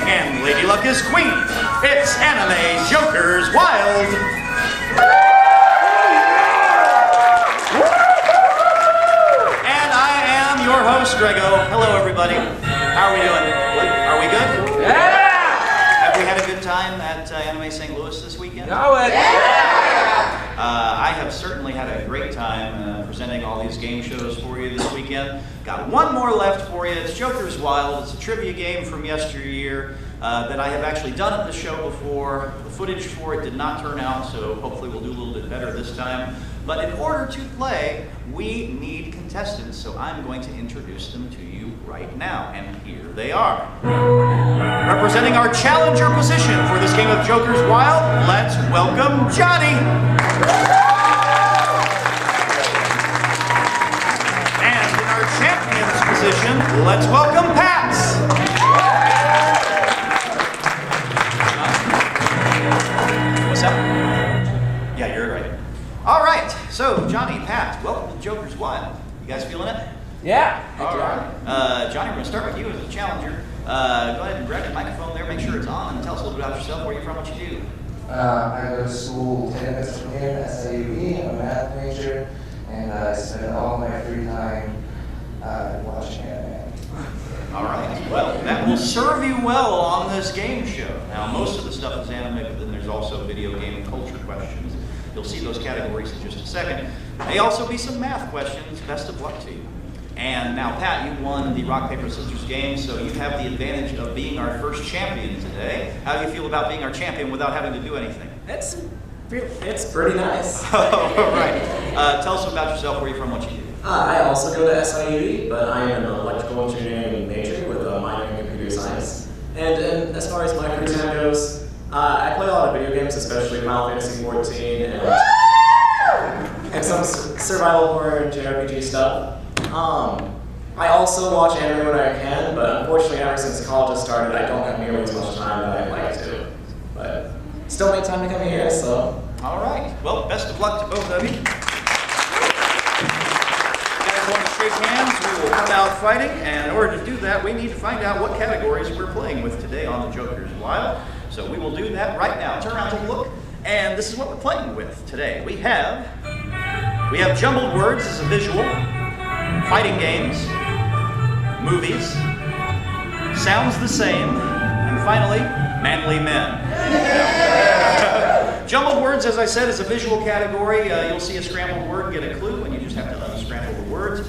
and Lady Luck is queen. It's Anime Jokers Wild. And I am your host, Greggo. Hello, everybody. How are we doing? Are we good? Yeah! Have we had a good time at Anime St. Louis this weekend? I have certainly had a great time presenting all these game shows for you this weekend. Got one more left for you. It's Jokers Wild. It's a trivia game from yesteryear that I have actually done at the show before. The footage for it did not turn out, so hopefully we'll do a little bit better this time. But in order to play, we need contestants, so I'm going to introduce them to you right now, and here they are. Representing our challenger position for this game of Jokers Wild, let's welcome Johnny. And in our champions position, let's welcome Pats. What's up? Yeah, you're right. All right, so Johnny, Pat, welcome to Jokers Wild. You guys feeling it? Yeah. All right. Johnny, we're going to start with you as the challenger. Go ahead and grab the microphone there, make sure it's on, and tell us a little bit about yourself, where you're from, what you do. I go to school 10 minutes from here at SIUE. I'm a math major, and I spend all my free time watching anime. All right. Well, that will serve you well on this game show. Now, most of the stuff is anime, but then there's also video game and culture questions. You'll see those categories in just a second. May also be some math questions. Best of luck to you. And now, Pat, you won the rock, paper, scissors game, so you have the advantage of being our first champion today. How do you feel about being our champion without having to do anything? It's pretty nice. All right. Tell us about yourself, where you're from, what you do. I also go to SIUE, but I am an electrical engineering major with a minor in computer science. And as far as my free time goes, I play a lot of video games, especially Final Fantasy 14 and some survival horror and JRPG stuff. I also watch anime when I can, but unfortunately ever since college has started, I don't have nearly as much time that I'd like to. But still make time to come here, so. All right. Well, best of luck to both of you. You guys want to shake hands? We will come out fighting, and in order to do that, we need to find out what categories we're playing with today on the Jokers Wild. So we will do that right now. Turn around, take a look. And this is what we're playing with today. We have jumbled words as a visual, fighting games, movies, sounds the same, and finally, manly men. Jumbled words, as I said, is a visual category. You'll see a scrambled word, get a clue, and you just have to unscramble the words.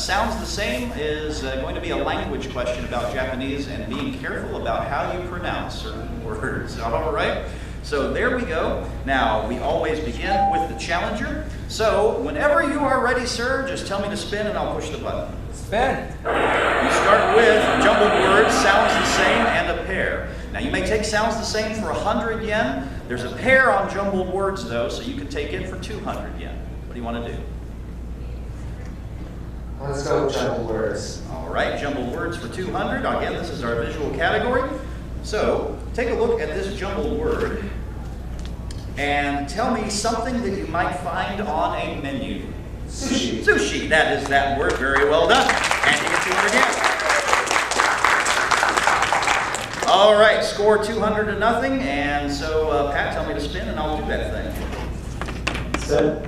Sounds the same is going to be a language question about Japanese and being careful about how you pronounce certain words. All right? So there we go. Now, we always begin with the challenger. So whenever you are ready, sir, just tell me to spin and I'll push the button. Spin. You start with jumbled words, sounds the same, and a pair. Now, you may take sounds the same for 100 yen. There's a pair on jumbled words, though, so you can take it for 200 yen. What do you want to do? Let's go with jumbled words. All right, jumbled words for 200. Again, this is our visual category. So, take a look at this jumbled word and tell me something that you might find on a menu. Sushi. Sushi, that is that word. Very well done. And you get 200 yen. All right, score 200 to nothing. And so, Pat, tell me to spin and I'll do that thing. Spin.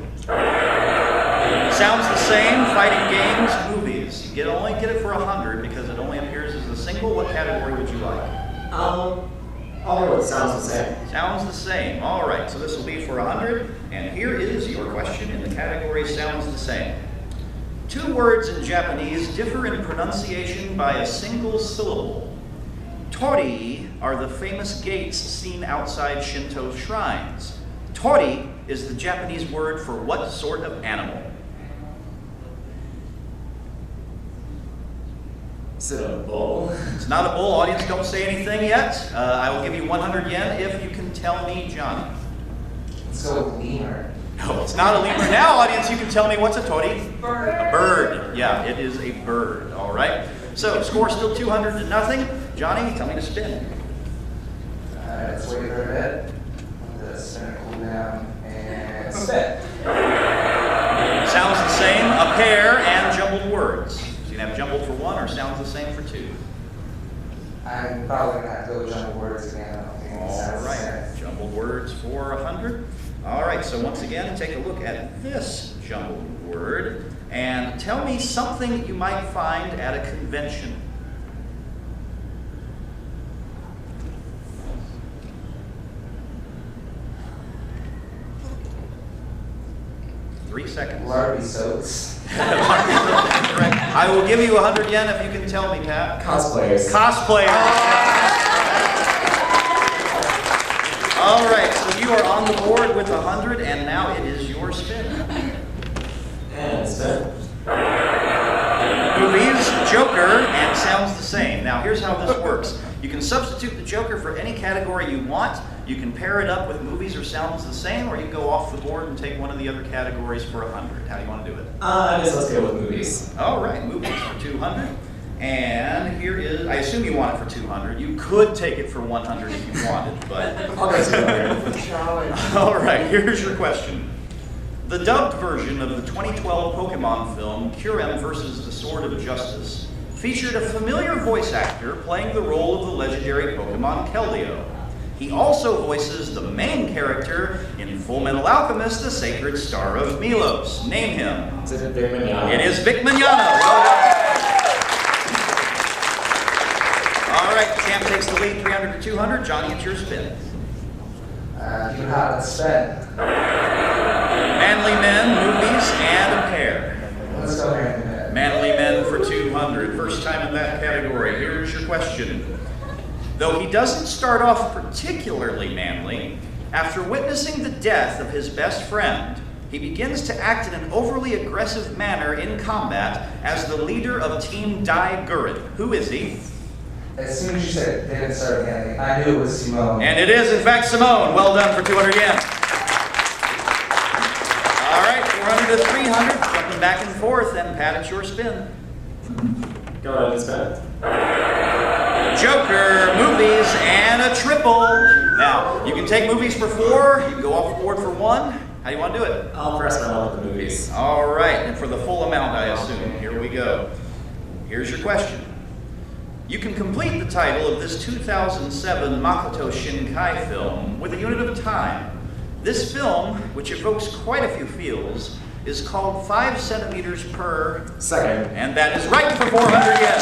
Sounds the same, fighting games, movies. You only get it for 100 because it only appears as a single. What category would you like? I'll go with sounds the same. Sounds the same. All right, so this will be for 100. And here is your question in the category sounds the same. Two words in Japanese differ in pronunciation by a single syllable. Tori are the famous gates seen outside Shinto shrines. Tori is the Japanese word for what sort of animal? Is it a bull? It's not a bull. Audience, don't say anything yet. I will give you 100 yen if you can tell me, Johnny. Let's go with lemur. No, it's not a lemur. Now, audience, you can tell me what's a tori? Bird. A bird. Yeah, it is a bird. All right. So, score still 200 to nothing. Johnny, tell me to spin. Let's wait for a bit. Let the spin cool down and spin. Sounds the same, a pair, and jumbled words. So you can have jumbled for one or sounds the same for two. I'm probably gonna have to go jumble words again. I don't think All that's right, jumbled words for 100. All right, so once again, take a look at this jumbled word and tell me something you might find at a convention. Three seconds. Larby soaks. Correct. I will give you 100 yen if you can tell me, Pat. Cosplayers. Cosplayers. All right, so you are on the board with 100, and now it is your spin. And spin. Movies, Joker, and sounds the same. Now, here's how this works. You can substitute the Joker for any category you want. You can pair it up with movies or sounds the same, or you can go off the board and take one of the other categories for 100. How do you want to do it? I guess let's go with movies. All right, movies for 200. And here is, I assume you want it for 200. You could take it for 100 if you wanted, but... I'll go 200. All right, here's your question. The dubbed version of the 2012 Pokemon film, Kyurem vs. the Sword of Justice, featured a familiar voice actor playing the role of the legendary Pokemon Keldeo. He also voices the main character in Full Metal Alchemist, the Sacred Star of Milos. Name him. Is it Vic Mignogna? It is Vic Mignogna. All right, Champ takes the lead, 300 to 200. Johnny, it's your spin. You have to spend. Manly Men, movies, and a pair. Let's go here in a minute. Manly Men for 200. First time in that category. Here's your question. Though he doesn't start off particularly manly, after witnessing the death of his best friend, he begins to act in an overly aggressive manner in combat as the leader of Team Dai Gurren. Who is he? As soon as you said it didn't start again, I knew it was Simone. And it is, in fact, Simone. Well done for 200 yen. All right, 400 to 300. Jumping back and forth, and Pat, it's your spin. Go ahead and spin. Joker, movies, and a triple. Now, you can take movies for 4. You can go off the board for 1. How do you want to do it? I'll press my luck with the movies. All right, and for the full amount, I assume. Here we go. Here's your question. You can complete the title of this 2007 Makoto Shinkai film with a unit of time. This film, which evokes quite a few feels, is called 5 centimeters per second. And that is right for 400 yen.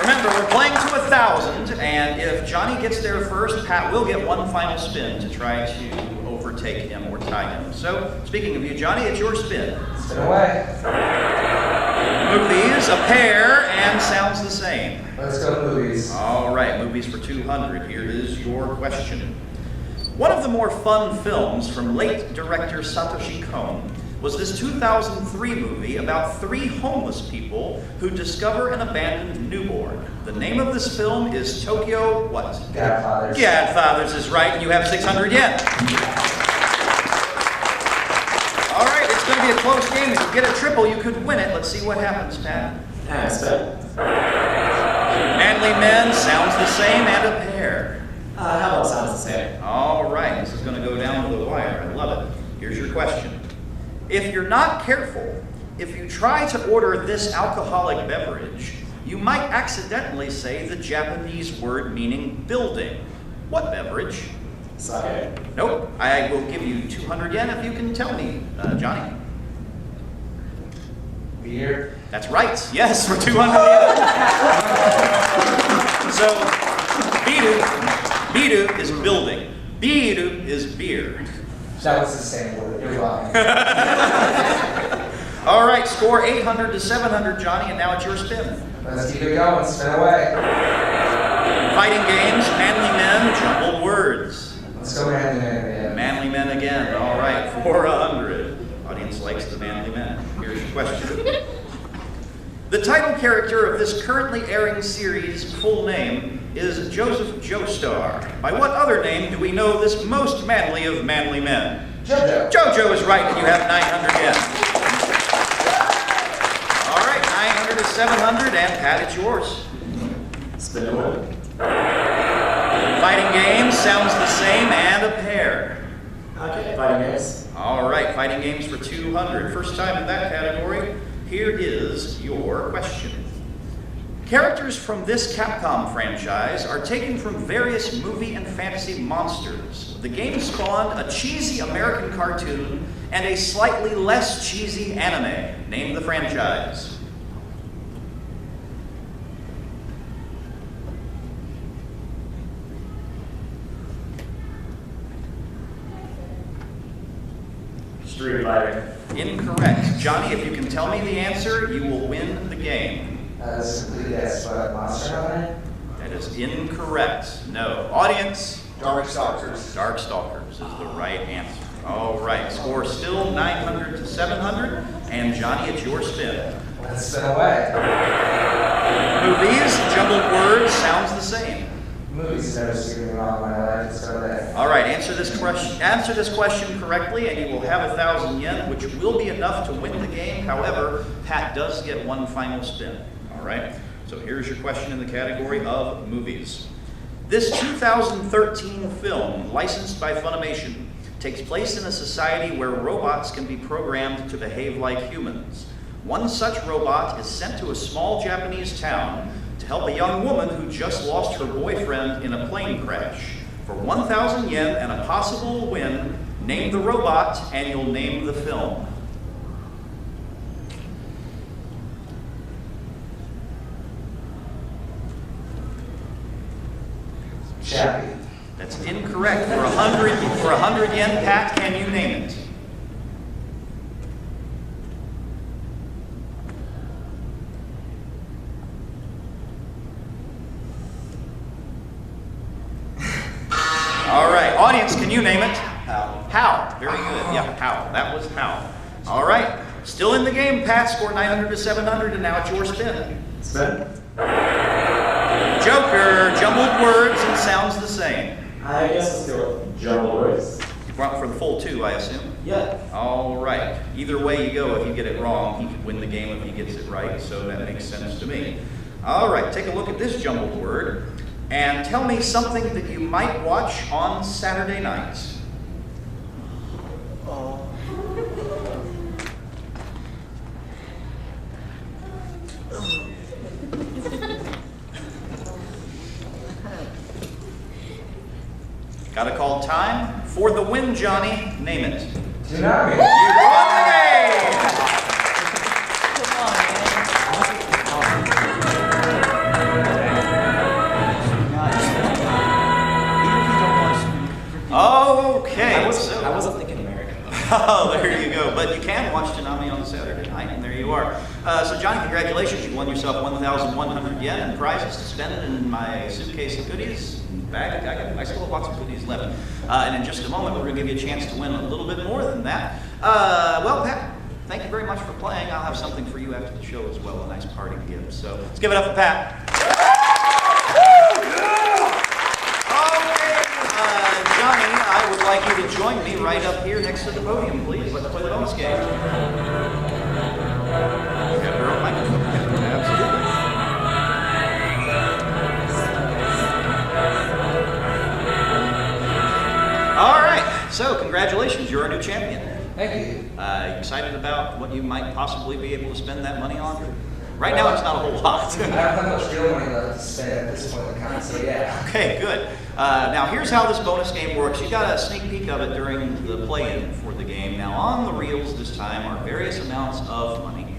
Remember, we're playing to 1,000, and if Johnny gets there first, Pat will get one final spin to try to overtake him or tie him. So, speaking of you, Johnny, it's your spin. Spin away. Movies, a pair, and sounds the same. Let's go movies. All right, movies for 200. Here is your question. One of the more fun films from late director Satoshi Kon was this 2003 movie about 3 homeless people who discover an abandoned newborn. The name of this film is Tokyo what? Godfathers. Godfathers is right, and you have 600 yen. All right, it's going to be a close game. If you get a triple, you could win it. Let's see what happens, Pat. And spin. Manly Men, sounds the same, and a pair. How about sounds the same? All right, this is going to go down to the wire. I love it. Here's your question. If you're not careful, if you try to order this alcoholic beverage, you might accidentally say the Japanese word meaning building. What beverage? Sake. Nope. I will give you 200 yen if you can tell me, Johnny. Beer. That's right. Yes, for 200 yen. So, biru is building. Biru is beer. That was the same word. You're lying. All right, score 800 to 700, Johnny, and now it's your spin. Let's keep it going. Spin away. Fighting games, manly men, jumbled words. Let's go manly men again. Manly men again. All right, 400. Audience likes the manly men. Here's your question. The title character of this currently airing series' full name is Joseph Joestar. By what other name do we know this most manly of manly men? JoJo. JoJo is right, and you have 900 yen. All right, 900 to 700, and Pat, it's yours. Spin and win. Fighting games, sounds the same, and a pair. Okay, fighting games. All right, fighting games for 200. First time in that category. Here is your question. Characters from this Capcom franchise are taken from various movie and fantasy monsters. The game spawned a cheesy American cartoon and a slightly less cheesy anime. Name the franchise. Street Fighter. Incorrect. Johnny, if you can tell me the answer, you will win the game. Simply yes, but Monster Hunter? That is incorrect. No. Audience? Darkstalkers. Darkstalkers is the right answer. All right. Score still 900 to 700. And Johnny, it's your spin. Let's spin away. Movies, jumbled words, sounds the same. Movies never steered me wrong in my life. Let's go there. All right. Answer this question correctly, and you will have 1,000 yen, which will be enough to win the game. However, Pat does get one final spin. All right. So here's your question in the category of movies. This 2013 film, licensed by Funimation, takes place in a society where robots can be programmed to behave like humans. One such robot is sent to a small Japanese town to help a young woman who just lost her boyfriend in a plane crash. For 1,000 yen and a possible win, name the robot and you'll name the film. Chappie. That's incorrect. For 100 yen, Pat, can you name it? All right, audience, can you name it? How? How. Very good. Yeah, how. That was how. All right, still in the game, Pat. Score 900 to 700, and now it's your spin. Spin. Joker, jumbled words and sounds the same. I guess let's go with jumbled words. You brought for the full two, I assume? Yeah. All right. Either way you go, if you get it wrong, he could win the game if he gets it right, so that makes sense to me. All right, take a look at this jumbled word and tell me something that you might watch on Saturday nights. Gotta call time for the win, Johnny. Name it. Tsunami. You won the game! Okay. I wasn't thinking American. Oh, there you go. But you can watch Tsunami on Saturday night, and there you are. So, Johnny, congratulations. You won yourself 1,100 yen and prizes to spend in my suitcase of goodies. Bag. I still have lots of goodies left. And in just a moment, we're going to give you a chance to win a little bit more than that. Well, Pat, thank you very much for playing. I'll have something for you after the show as well, a nice party gift. So let's give it up for Pat. Johnny, I would like you to join me right up here next to the podium, please. Let's play the bonus game. Got your own microphone. Absolutely. All right, so congratulations, you're our new champion. Thank you. Excited about what you might possibly be able to spend that money on? Right now, it's not a whole lot. I don't have much real money left to spend at this point in the con, so yeah. Okay, good. Now, here's how this bonus game works. You got a sneak peek of it during the play-in for the game. Now, on the reels this time are various amounts of money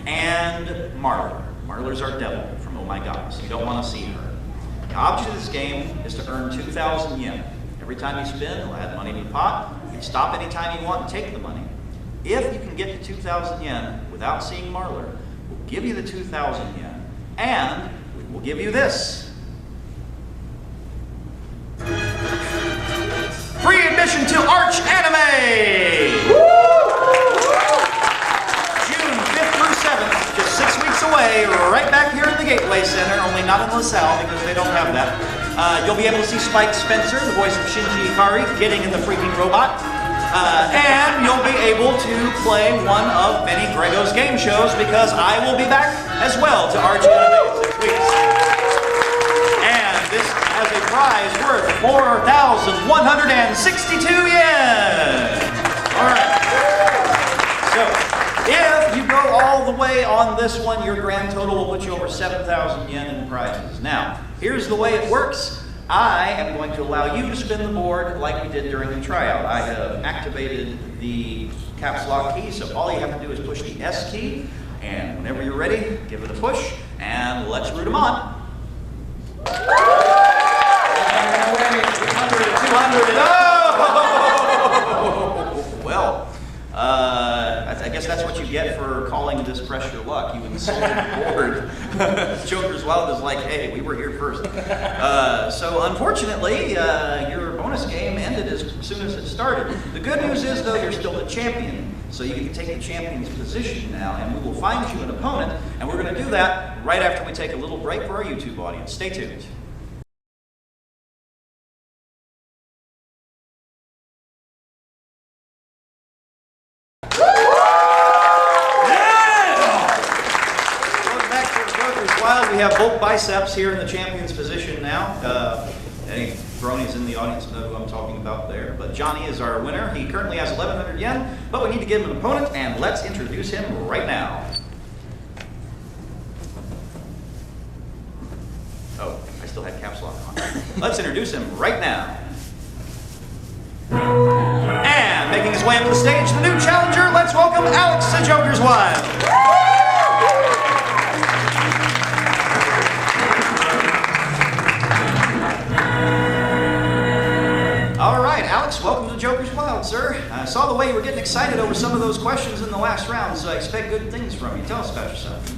and Marler. Marler's our devil from Oh My Gods. You don't want to see her. The object of this game is to earn 2,000 yen. Every time you spin, it'll add money to the pot. You can stop anytime you want and take the money. If you can get to 2,000 yen without seeing Marler, we'll give you the 2,000 yen, and we'll give you this. Free admission to Arch Anime! June 5th through 7th, just 6 weeks away, right back here in the Gateway Center, only not in LaSalle because they don't have that. You'll be able to see Spike Spencer, the voice of Shinji Ikari, getting in the freaking robot. And you'll be able to play one of many Greggo's game shows because I will be back as well to Arch Anime in 6 weeks. And this has a prize worth 4,162 yen. All right. So, if you go all the way play on this one, your grand total will put you over 7,000 yen in prizes. Now, here's the way it works. I am going to allow you to spin the board like we did during the tryout. I have activated the caps lock key, so all you have to do is push the S key, and whenever you're ready, give it a push, and let's root them on. 200, 200, and oh! Well, I guess that's what you get for calling this pressure luck. You insulted the board. Joker's Wild is like, hey, we were here first. So unfortunately, your bonus game ended as soon as it started. The good news is, though, you're still the champion. So you can take the champion's position now, and we will find you an opponent. And we're going to do that right after we take a little break for our YouTube audience. Stay tuned. We have both biceps here in the champion's position now. Any bronies in the audience know who I'm talking about there. But Johnny is our winner. He currently has 1,100 yen, but we need to give him an opponent, and let's introduce him right now. Oh, I still had caps lock on. Let's introduce him right now. And making his way up the stage, the new challenger, let's welcome Alex the Joker's Wild. All right, Alex, welcome to Joker's Wild, sir. I saw the way you were getting excited over some of those questions in the last round, so I expect good things from you. Tell us about yourself.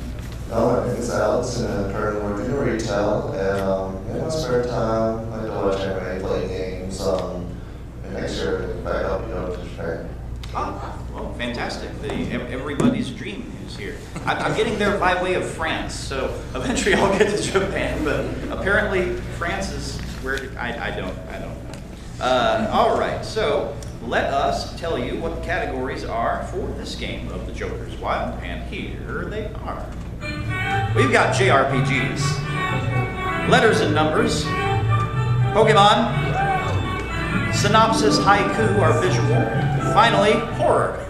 My name is Alex, and I'm currently working in retail. And in my spare time, I like to watch anime, play games, and next year I can back up, to Japan. Oh, well, fantastic. Everybody's dream is here. I'm getting there by way of France, so eventually I'll get to Japan, but apparently France is where I don't know. All right, so let us tell you what the categories are for this game of the Joker's Wild, and here they are. We've got JRPGs, letters and numbers, Pokemon, synopsis, haiku, our visual, finally, horror.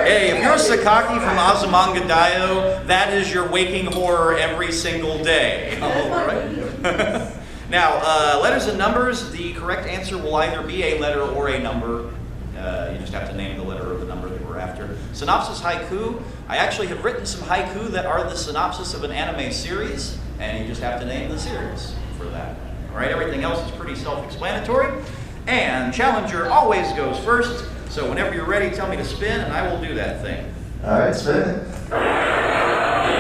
Hey, if you're Sakaki from Azumanga Daioh, that is your waking horror every single day. All right. Now, letters and numbers, the correct answer will either be a letter or a number. You just have to name the letter or the number that we're after. Synopsis, haiku. I actually have written some haiku that are the synopsis of an anime series, and you just have to name the series for that. All right, everything else is pretty self-explanatory. And challenger always goes first, so whenever you're ready, tell me to spin, and I will do that thing. All right, spin.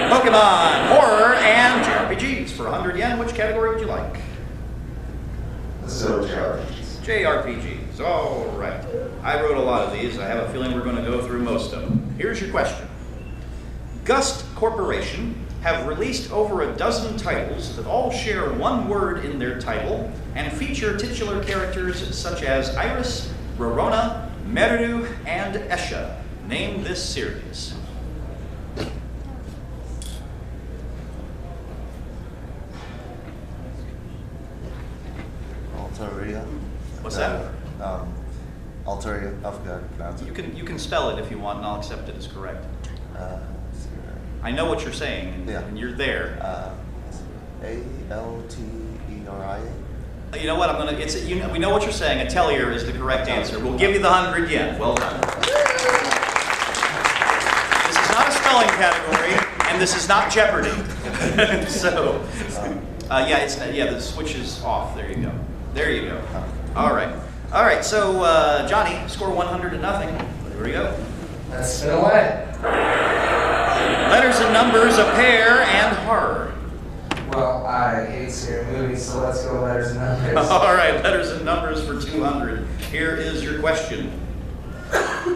Pokemon, horror, and JRPGs. For 100 yen, which category would you like? Let's go with JRPGs. JRPGs, all right. I wrote a lot of these. I have a feeling we're going to go through most of them. Here's your question. Gust Corporation have released over a dozen titles that all share one word in their title and feature titular characters such as Iris, Rorona, Meru, and Esha. Name this series. Altaria. What's that? Altaria. I forgot to pronounce it. You can spell it if you want, and I'll accept it as correct. I know what you're saying, and you're there. Alteria. You know what? We know what you're saying. Atelier is the correct answer. We'll give you the 100 yen. Well done. This is not a spelling category, and this is not Jeopardy. So, the switch is off. There you go. There you go. All right. All right. So, Johnny, score 100 to nothing. Here we go. Let's spin away. Letters and numbers, a pair, and horror. Well, I hate scary movies, so let's go letters and numbers. All right, letters and numbers for 200. Here is your question.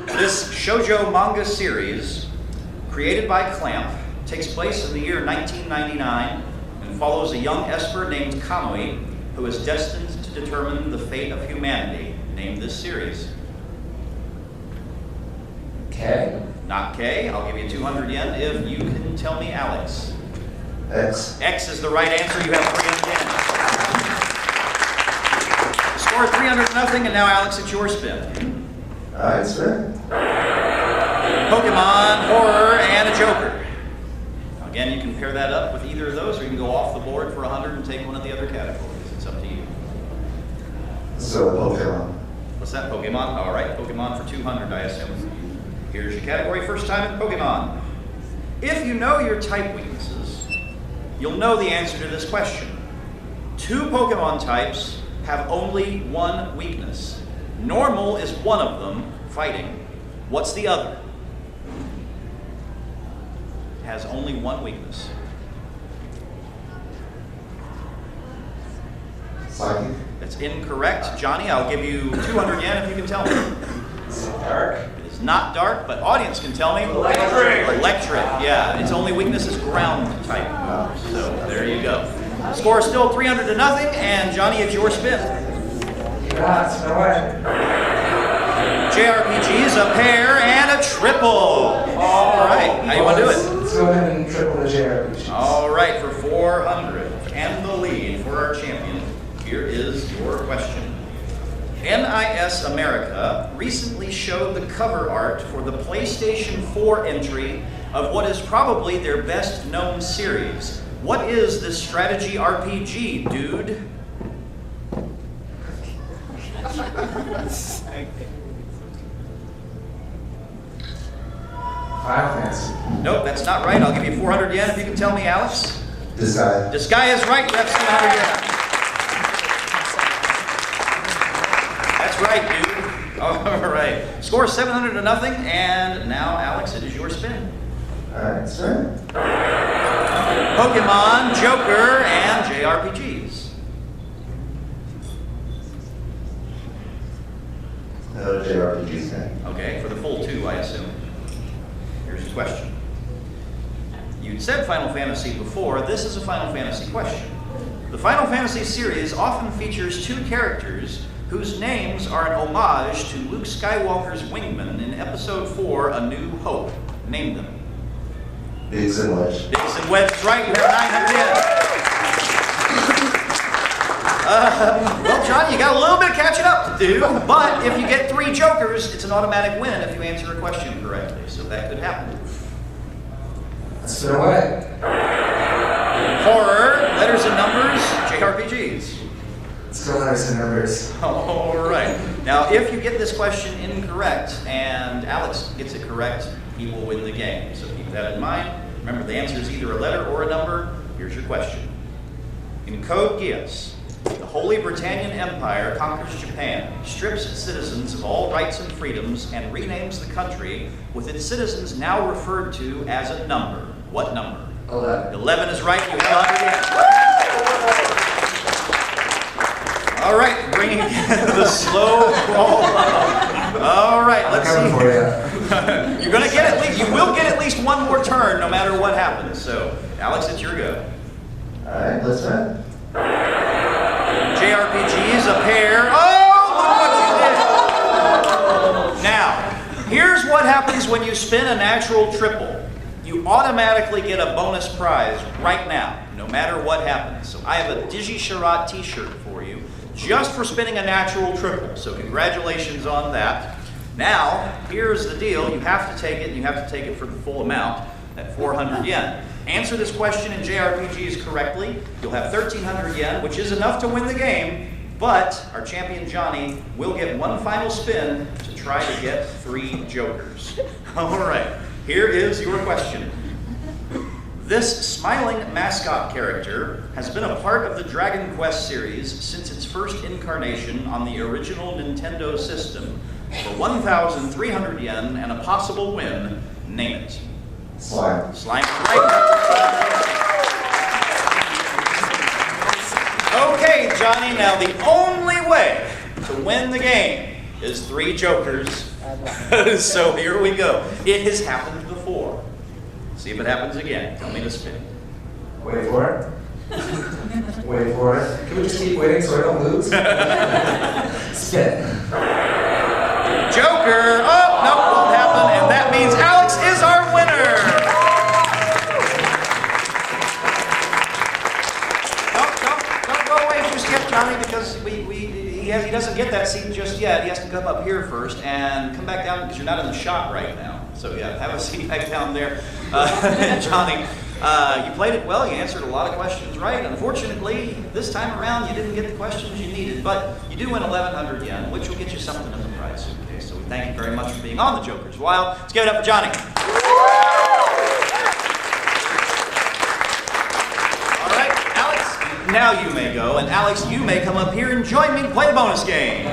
This shoujo manga series, created by Clamp, takes place in the year 1999 and follows a young esper named Kamui who is destined to determine the fate of humanity. Name this series. K. Not K. I'll give you 200 yen if you can tell me Alex. X. X is the right answer. You have 300 yen. Score 300 to nothing, and now Alex, it's your spin. All right, spin. Pokemon, horror, and a Joker. Again, you can pair that up with either of those, or you can go off the board for 100 and take one of the other categories. It's up to you. So Pokemon. What's that, Pokemon? All right, Pokemon for 200, I assume. Here's your category, first time in Pokemon. If you know your type weaknesses, you'll know the answer to this question. 2 Pokemon types have only one weakness. Normal is one of them, fighting. What's the other? Has only one weakness. Psychic. That's incorrect. Johnny, I'll give you 200 yen if you can tell me. Is it dark? It is not dark, but audience can tell me. Electric. Electric, yeah. Its only weakness is ground type. So there you go. Score is still 300 to nothing, and Johnny, it's your spin. That's no way. JRPGs, a pair, and a triple. All right, how you want to do it? Let's go ahead and triple the JRPGs. All right, for 400, and the lead for our champion. Here is your question. NIS America recently showed the cover art for the PlayStation 4 entry of what is probably their best known series. What is this strategy RPG, dude? Final Fantasy. Nope, that's not right. I'll give you 400 yen if you can tell me, Alex. This guy. This guy is right. You have 700 yen. That's right, dude. All right. Score 700 to nothing, and now, Alex, it is your spin. Alright, sir. Pokemon, Joker, and JRPGs. No JRPGs then. Okay, for the full 2, I assume. Here's your question. You'd said Final Fantasy before. This is a Final Fantasy question. The Final Fantasy series often features 2 characters whose names are an homage to Luke Skywalker's wingman in Episode 4, A New Hope. Name them. Biggs and Wedge. Biggs and Wedge is right. You have 900 yen. Well, John, you got a little bit of catching up to do, but if you get 3 jokers, it's an automatic win if you answer a question correctly. So that could happen. Let's spin away. Horror, letters and numbers, JRPGs. Let's go letters and numbers. All right. Now, if you get this question incorrect and Alex gets it correct, he will win the game. So keep that in mind. Remember, the answer is either a letter or a number. Here's your question. In Code Geass, the Holy Britannian Empire conquers Japan, strips its citizens of all rights and freedoms, and renames the country with its citizens now referred to as a number. What number? 11. 11 is right. You have 100 yen. All right, bringing the slow roll up. All right, let's I'm coming for see. you. You're gonna get at least. You will get at least one more turn, no matter what happens. So, Alex, it's your go. Alright, let's run. JRPGs, a pair. Oh, look what you did! Now, here's what happens when you spin a natural triple. You automatically get a bonus prize right now, no matter what happens. So I have a Digi-Sharat t-shirt for you, just for spinning a natural triple. So congratulations on that. Now, here's the deal. You have to take it, and you have to take it for the full amount at 400 yen. Answer this question in JRPGs correctly, you'll have 1,300 yen, which is enough to win the game, but our champion Johnny will get one final spin to try to get 3 jokers. All right, here is your question. This smiling mascot character has been a part of the Dragon Quest series since its first incarnation on the original Nintendo system. For 1,300 yen and a possible win, name it. Slime. Slime is right. Okay, Johnny, now the only way to win the game is 3 jokers. So here we go. It has happened before. See if it happens again. Tell me to spin. Wait for it. Wait for it. Can we just keep waiting so I don't lose? Spin. Joker! Oh, no, won't happen. And that means Alex is our winner. Don't go away just yet, Johnny, because he doesn't get that seat just yet. He has to come up here first and come back down because you're not in the shot right now. So yeah, have a seat back down there. Johnny, you played it well. You answered a lot of questions right. Unfortunately, this time around, you didn't get the questions you needed, but you do win 1,100 yen, which will get you something in the prize suitcase. So we thank you very much for being on the Joker's Wild. Let's give it up for Johnny. All right, Alex, now you may go, and Alex, you may come up here and join me to play the bonus game.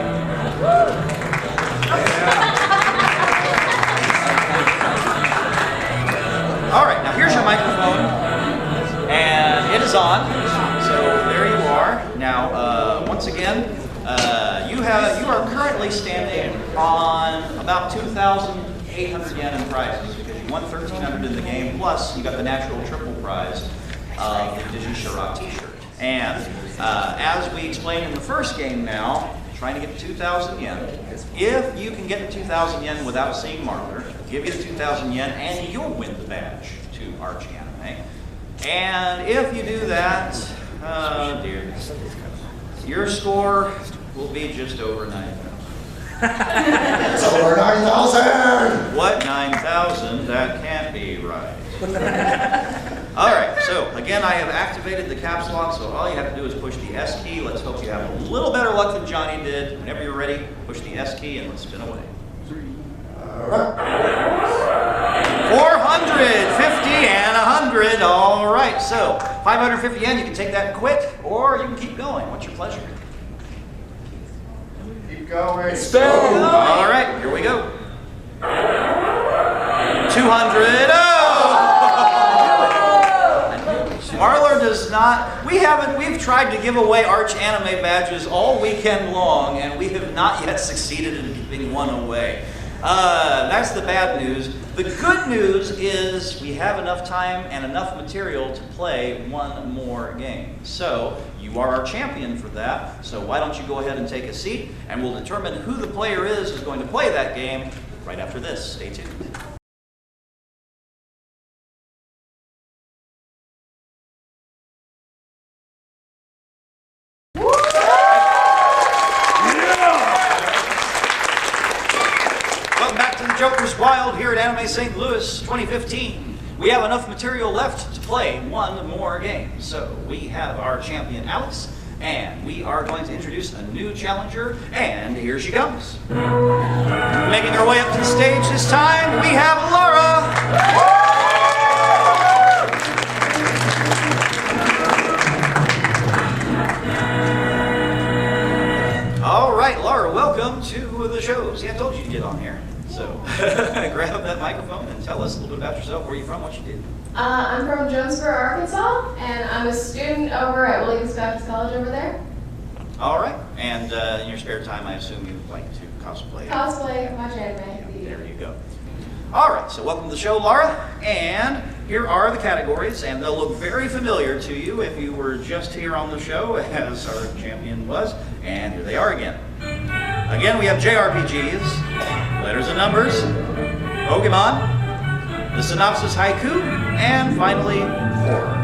All right, now here's your microphone, and it is on. So there you are. Now, once again, you are currently standing on about 2,800 yen in prizes because you won 1,300 in the game. Plus, you got the natural triple prize of the Digi Sharok T-shirt. And as we explained in the first game, now trying to get to 2,000 yen. If you can get to 2,000 yen without seeing Marler, give you the 2,000 yen, and you'll win the badge to Arch Anime. And if you do that, oh dear, your score will be just over 9,000. It's over 9,000! What 9,000? That can't be right. All right, so again, I have activated the caps lock, so all you have to do is push the S key. Let's hope you have a little better luck than Johnny did. Whenever you're ready, push the S key and let's spin away. 450 and 100. All right, so 550 yen, you can take that and quit, or you can keep going. What's your pleasure? Keep going. Spin! All right, here we go. 200. Oh! Marler does not. We've tried to give away Arch Anime badges all weekend long, and we have not yet succeeded in giving one away. That's the bad news. The good news is we have enough time and enough material to play one more game. So you are our champion for that. So why don't you go ahead and take a seat, and we'll determine who the player is who's going to play that game right after this. Stay tuned. Joker's Wild here at Anime St. Louis 2015. We have enough material left to play one more game. So we have our champion Alex, and we are going to introduce a new challenger, and here she comes. Making her way up to the stage this time, we have Laura. All right, Laura, welcome to the show. See, I told you to get on here. So grab that microphone and tell us a little bit about yourself, where you're from, what you did. I'm from Jonesboro, Arkansas, and I'm a student over at Williams Baptist College over there. All right, and in your spare time, I assume you like to cosplay. Cosplay, watch anime. There you go. All right, so welcome to the show, Laura, and here are the categories, and they'll look very familiar to you if you were just here on the show, as our champion was, and here they are again. Again, we have JRPGs, letters and numbers, Pokemon, the synopsis haiku, and finally, horror.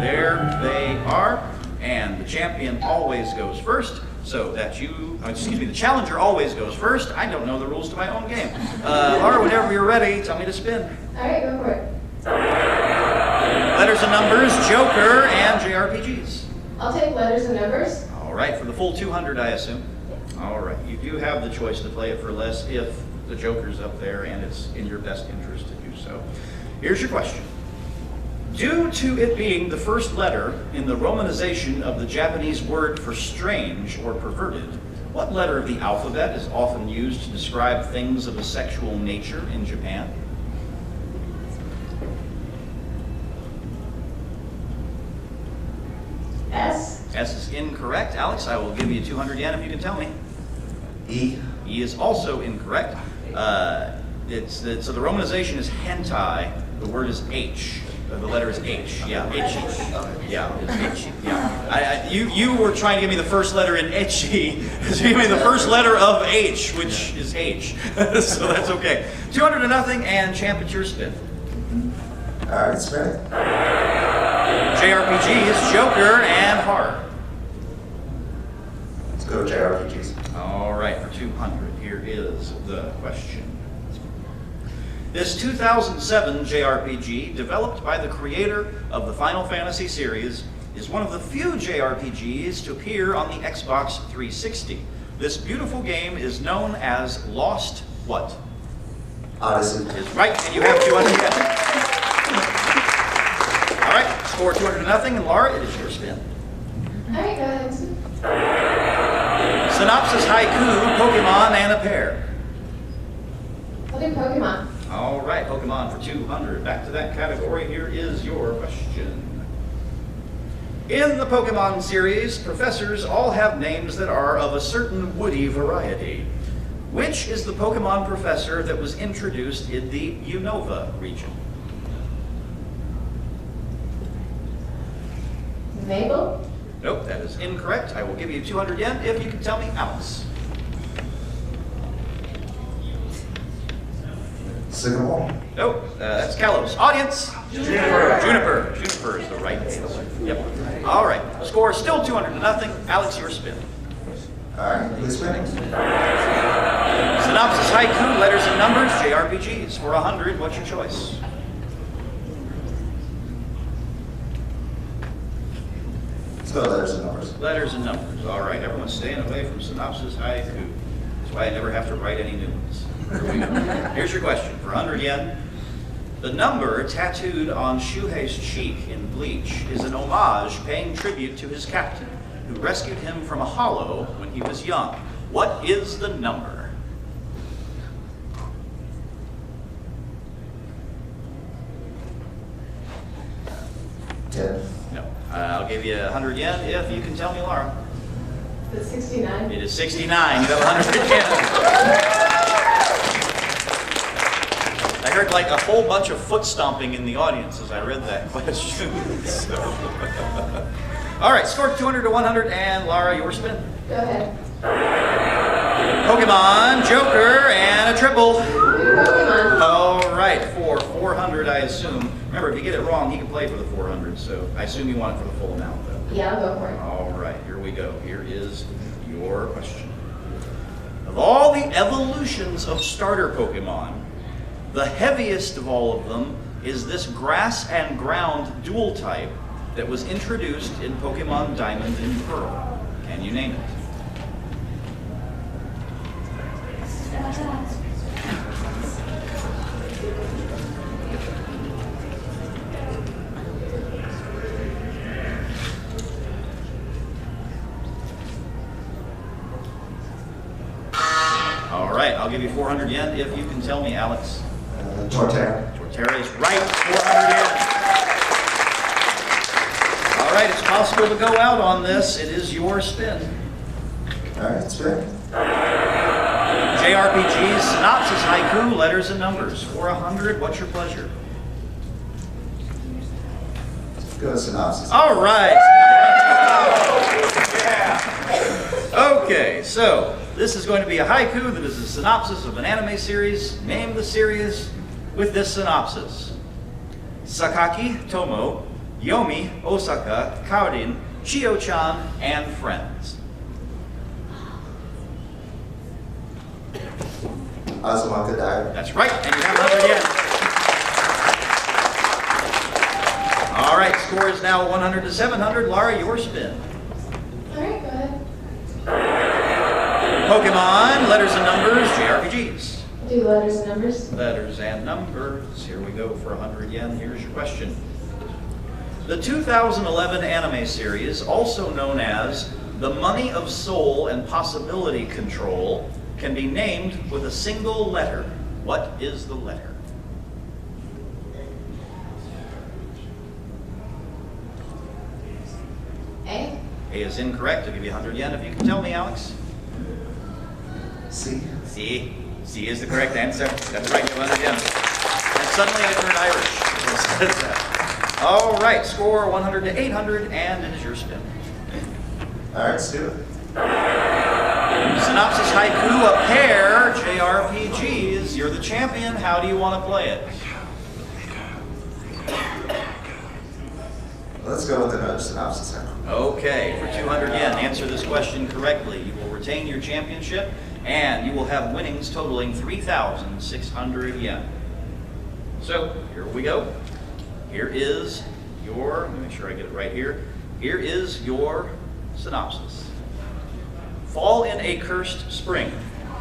There they are, and the champion always goes first, so that the challenger always goes first. I don't know the rules to my own game. Laura, whenever you're ready, tell me to spin. All right, go for it. Letters and numbers, Joker, and JRPGs. I'll take letters and numbers. All right, for the full 200, I assume. All right, you do have the choice to play it for less if the Joker's up there and it's in your best interest to do so. Here's your question. Due to it being the first letter in the romanization of the Japanese word for strange or perverted, what letter of the alphabet is often used to describe things of a sexual nature in Japan? S. S is incorrect. Alex, I will give you 200 yen if you can tell me. E. E is also incorrect. So the romanization is hentai. The word is H. The letter is H. Yeah, H. Yeah, it's H. Yeah. You were trying to give me the first letter in Echi. So you gave me the first letter of H, which is H. So that's okay. 200 to nothing, and champ, it's your spin. All right, spin. JRPGs, Joker, and horror. Let's go JRPGs. All right, for 200, here is the question. This 2007 JRPG, developed by the creator of the Final Fantasy series, is one of the few JRPGs to appear on the Xbox 360. This beautiful game is known as Lost what? Odyssey. Is right, and you have 200 yen. All right, score 200-0, and Laura, it is your spin. All right, go ahead. Synopsis, haiku, Pokemon, and a pair. I'll do Pokemon. All right, Pokemon for 200. Back to that category. Here is your question. In the Pokemon series, professors all have names that are of a certain woody variety. Which is the Pokemon professor that was introduced in the Unova region? Mabel? Nope, that is incorrect. I will give you 200 yen if you can tell me Alice. Sycamore. Nope, that's Kalos. Audience? Juniper. Juniper. Juniper is the right answer. Yep. All right, score is still 200-0. Alex, your spin. Alright, please spin. Synopsis, haiku, letters and numbers, JRPGs. For 100, what's your choice? Let's go letters and numbers. Letters and numbers. All right, everyone's staying away from synopsis, haiku. That's why I never have to write any new ones. Here we go. Here's your question. For 100 yen, the number tattooed on Shuhei's cheek in Bleach is an homage paying tribute to his captain, who rescued him from a hollow when he was young. What is the number? Ten. No. I'll give you 100 yen if you can tell me, Laura. Is it 69? It is 69. You have 100 yen. I heard like a whole bunch of foot stomping in the audience as I read that question. So. All right, score 200 to 100, and Laura, your spin. Go ahead. Pokemon, Joker, and a triple. Do Pokemon. All right, for 400, I assume. Remember, if you get it wrong, he can play for the 400, so I assume you want it for the full amount, though. Yeah, I'll go for it. All right, here we go. Here is your question. Of all the evolutions of starter Pokemon, the heaviest of all of them is this grass and ground dual type that was introduced in Pokemon Diamond and Pearl. Can you name it? All right, I'll give you 400 yen if you can tell me, Alex. Torterra. Torterra is right, 400 yen. All right, it's possible to go out on this. It is your spin. Alright, spin. JRPGs, synopsis, haiku, letters and numbers. For 100, what's your pleasure? Let's go to synopsis. All right. Yeah. Okay, so this is going to be a haiku that is a synopsis of an anime series. Name the series with this synopsis. Sakaki, Tomo, Yomi, Osaka, Kaorin, Chio-chan, and friends. Azumaka Diary. That's right, and you have 100 yen. All right, score is now 100 to 700. Laura, your spin. All right, go ahead. Pokemon, letters and numbers, JRPGs. Do letters and numbers. Letters and numbers. Here we go for 100 yen. Here's your question. The 2011 anime series, also known as The Money of Soul and Possibility Control, can be named with a single letter. What is the letter? A. A is incorrect. I'll give you 100 yen if you can tell me, Alex. C. C. C is the correct answer. That's right, you have 100 yen. And suddenly I turned Irish. All right, score 100 to 800, and it is your spin. Alright, let's do it. Synopsis, haiku, a pair, JRPGs. You're the champion. How do you want to play it? Let's go with another synopsis now. Okay, for 200 yen, answer this question correctly. You will retain your championship, and you will have winnings totaling 3,600 yen. So here we go. Here is your, let me make sure I get it right here. Here is your synopsis. Fall in a cursed spring.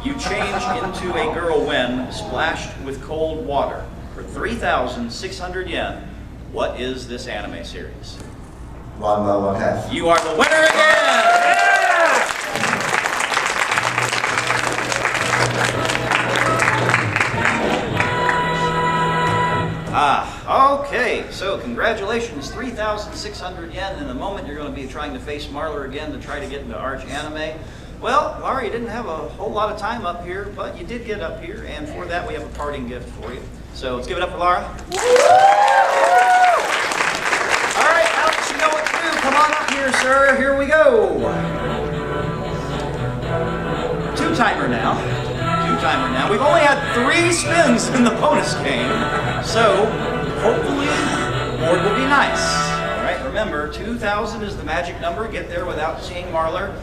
You change into a girl when splashed with cold water. For 3,600 yen, what is this anime series? Ranma 1/2. You are the winner again! Okay, so congratulations, 3,600 yen. In a moment, you're going to be trying to face Marler again to try to get into Arch Anime. Well, Laura, you didn't have a whole lot of time up here, but you did get up here, and for that, we have a parting gift for you. So let's give it up for Laura. All right, Alex, you know what to do. Come on up here, sir. Here we go. Two-timer now. Two-timer now. We've only had 3 spins in the bonus game, so hopefully the board will be nice. All right, remember, 2,000 is the magic number. Get there without seeing Marler,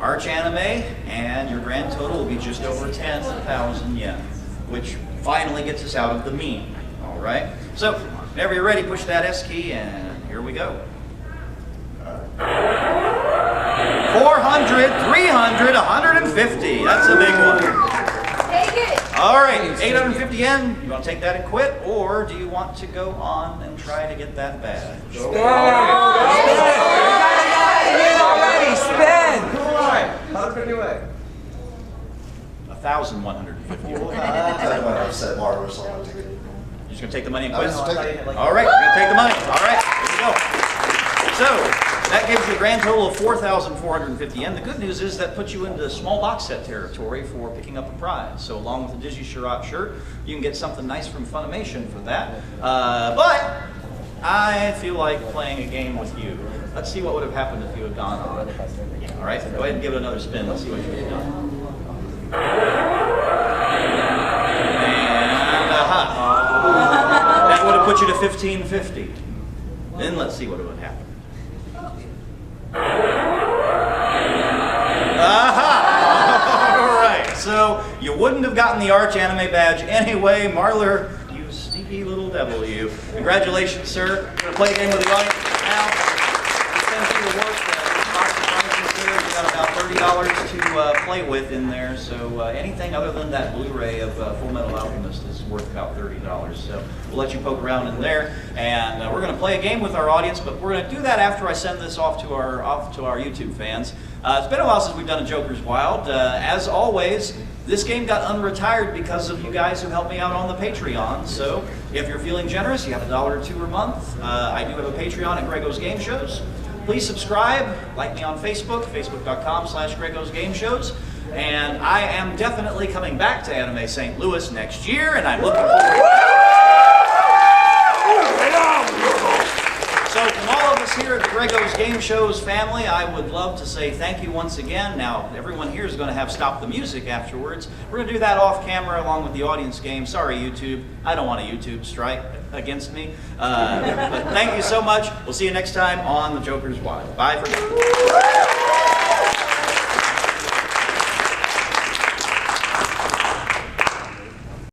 Arch Anime, and your grand total will be just over 10,000 yen, which finally gets us out of the mean. All right, so whenever you're ready, push that S key, and here we go. 400, 300, 150. That's a big one. Take it. All right, 850 yen. You want to take that and quit, or do you want to go on and try to get that badge? Already spend. 150 away. 1,150. I might upset Mark or something. You're just going to take the money and I quit? was just taking it. All right, you're going to take the money. All right, here we go. So, that gives you a grand total of 4,450 yen. The good news is that puts you into small box set territory for picking up a prize. So along with the Digi Shirat shirt, you can get something nice from Funimation for that. But I feel like playing a game with you. Let's see what would have happened if you had gone on. All right, go ahead and give it another spin. Let's see what you would have done. And that would have put you to 1,550. Then let's see what would have happened. All right, so you wouldn't have gotten the Arch Anime badge anyway. Marler, you sneaky little devil, you. Congratulations, sir. We're going to play a game with the audience now. Send you the work. Box of prizes here. You got about $30 to play with in there. So anything other than that Blu-ray of Full Metal Alchemist is worth about $30. So we'll let you poke around in there, and we're going to play a game with our audience. But we're going to do that after I send this off to our YouTube fans. It's been a while since we've done a Joker's Wild. As always, this game got unretired because of you guys who helped me out on the Patreon. So if you're feeling generous, you have $1 or $2 a month. I do have a Patreon at Greggo's Game Shows. Please subscribe, like me on Facebook, facebook.com/Greggo's Game Shows. And I am definitely coming back to Anime St. Louis next year, and I'm looking forward to it. So from all of us here at the Greggo's Game Shows family, I would love to say thank you once again. Now, everyone here is going to have Stop the Music afterwards. We're going to do that off camera along with the audience game. Sorry, YouTube. I don't want a YouTube strike against me. But thank you so much. We'll see you next time on The Joker's Wild. Bye for now.